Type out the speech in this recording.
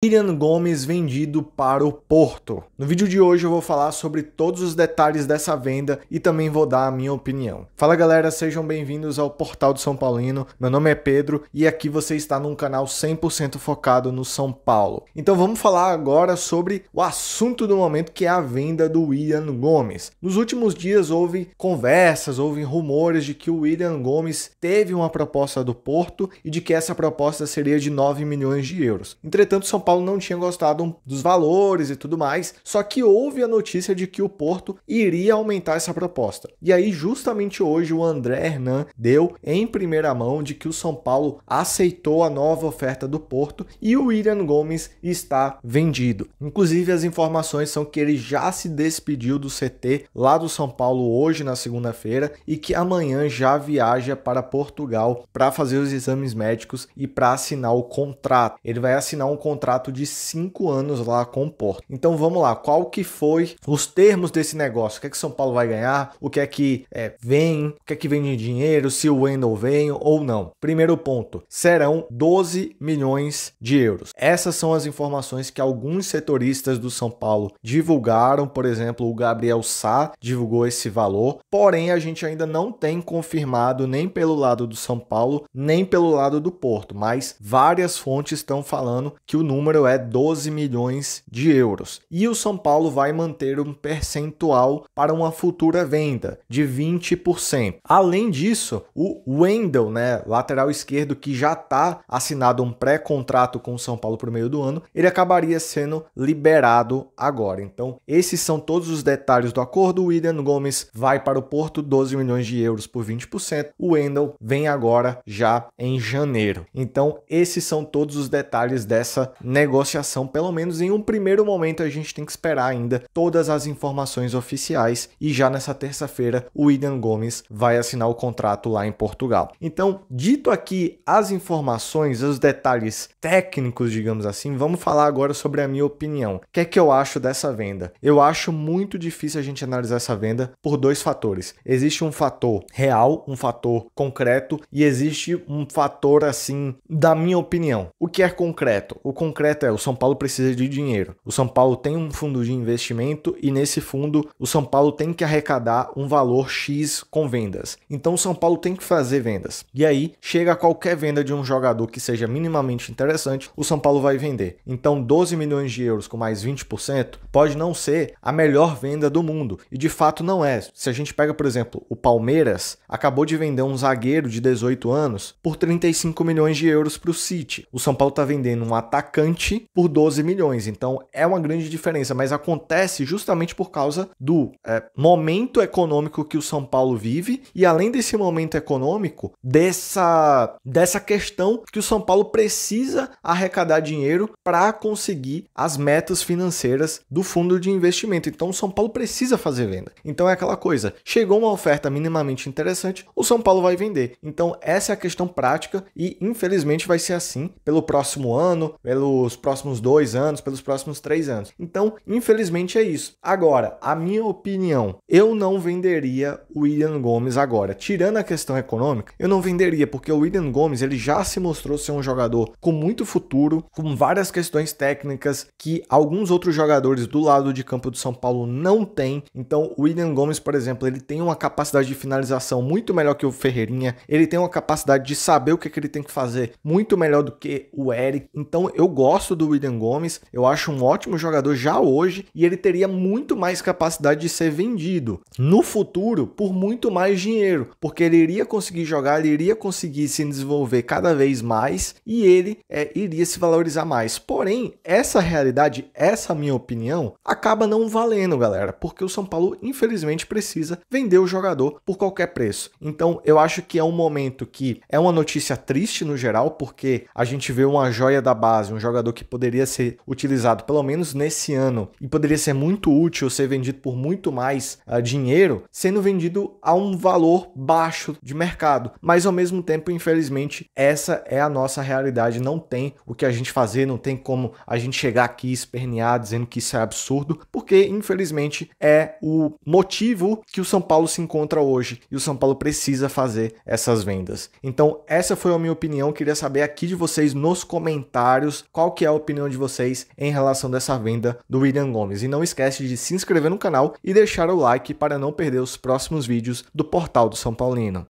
Willian Gomes vendido para o Porto. No vídeo de hoje eu vou falar sobre todos os detalhes dessa venda e também vou dar a minha opinião. Fala galera, sejam bem-vindos ao Portal do São Paulino. Meu nome é Pedro e aqui você está num canal 100% focado no São Paulo. Então vamos falar agora sobre o assunto do momento, que é a venda do Willian Gomes. Nos últimos dias houve conversas, houve rumores de que o Willian Gomes teve uma proposta do Porto e de que essa proposta seria de 9 milhões de euros. Entretanto, São Paulo não tinha gostado dos valores e tudo mais, só que houve a notícia de que o Porto iria aumentar essa proposta. E aí, justamente hoje, o André Hernan deu em primeira mão de que o São Paulo aceitou a nova oferta do Porto e o Willian Gomes está vendido. Inclusive, as informações são que ele já se despediu do CT lá do São Paulo hoje, na segunda-feira, e que amanhã já viaja para Portugal para fazer os exames médicos e para assinar o contrato. Ele vai assinar um contrato de 5 anos lá com o Porto. Então vamos lá, qual que foi os termos desse negócio? O que é que São Paulo vai ganhar? O que é que vem? O que é que vem de dinheiro? Se o Wendel vem ou não? Primeiro ponto, serão 12 milhões de euros. Essas são as informações que alguns setoristas do São Paulo divulgaram. Por exemplo, o Gabriel Sá divulgou esse valor, porém a gente ainda não tem confirmado nem pelo lado do São Paulo, nem pelo lado do Porto, mas várias fontes estão falando que o número é 12 milhões de euros. E o São Paulo vai manter um percentual para uma futura venda de 20%. Além disso, o Wendel, lateral esquerdo, que já está assinado um pré-contrato com o São Paulo por meio do ano, ele acabaria sendo liberado agora. Então, esses são todos os detalhes do acordo. O Willian Gomes vai para o Porto, 12 milhões de euros por 20%. O Wendel vem agora já em janeiro. Então, esses são todos os detalhes dessa negociação. Pelo menos em um primeiro momento a gente tem que esperar ainda todas as informações oficiais, e já nessa terça-feira o Willian Gomes vai assinar o contrato lá em Portugal. Então, dito aqui as informações, os detalhes técnicos, digamos assim, vamos falar agora sobre a minha opinião. O que é que eu acho dessa venda? Eu acho muito difícil a gente analisar essa venda por dois fatores. Existe um fator real, um fator concreto, e existe um fator, assim, da minha opinião. O que é concreto? O concreto é: o São Paulo precisa de dinheiro. O São Paulo tem um fundo de investimento e nesse fundo o São Paulo tem que arrecadar um valor X com vendas. Então o São Paulo tem que fazer vendas. E aí chega qualquer venda de um jogador que seja minimamente interessante, o São Paulo vai vender. Então 12 milhões de euros com mais 20% pode não ser a melhor venda do mundo. E de fato não é. Se a gente pega, por exemplo, o Palmeiras acabou de vender um zagueiro de 18 anos por 35 milhões de euros para o City. O São Paulo está vendendo um atacante por 12 milhões. Então é uma grande diferença, mas acontece justamente por causa do momento econômico que o São Paulo vive, e além desse momento econômico, dessa questão que o São Paulo precisa arrecadar dinheiro para conseguir as metas financeiras do fundo de investimento. Então o São Paulo precisa fazer venda. Então é aquela coisa, chegou uma oferta minimamente interessante, o São Paulo vai vender. Então essa é a questão prática e infelizmente vai ser assim pelo próximo ano, pelos próximos 2 anos, pelos próximos 3 anos. Então, infelizmente é isso. Agora, a minha opinião, eu não venderia o Willian Gomes agora. Tirando a questão econômica, eu não venderia, porque o Willian Gomes ele já se mostrou ser um jogador com muito futuro, com várias questões técnicas que alguns outros jogadores do lado de campo do São Paulo não têm. Então, o Willian Gomes, por exemplo, ele tem uma capacidade de finalização muito melhor que o Ferreirinha, ele tem uma capacidade de saber o que ele tem que fazer muito melhor do que o Eric. Então, eu gosto do Willian Gomes, eu acho um ótimo jogador já hoje, e ele teria muito mais capacidade de ser vendido no futuro por muito mais dinheiro, porque ele iria conseguir jogar, ele iria conseguir se desenvolver cada vez mais e ele iria se valorizar mais. Porém, essa realidade, essa minha opinião, acaba não valendo, galera, porque o São Paulo infelizmente precisa vender o jogador por qualquer preço. Então, eu acho que é um momento que é uma notícia triste no geral, porque a gente vê uma joia da base, um jogador que poderia ser utilizado pelo menos nesse ano e poderia ser muito útil, ser vendido por muito mais dinheiro, sendo vendido a um valor baixo de mercado. Mas ao mesmo tempo, infelizmente, essa é a nossa realidade. Não tem o que a gente fazer, não tem como a gente chegar aqui e espernear dizendo que isso é absurdo, porque infelizmente é o motivo que o São Paulo se encontra hoje e o São Paulo precisa fazer essas vendas. Então essa foi a minha opinião, queria saber aqui de vocês nos comentários qual qual que é a opinião de vocês em relação dessa venda do William Gomes. E não esquece de se inscrever no canal e deixar o like para não perder os próximos vídeos do Portal do São Paulino.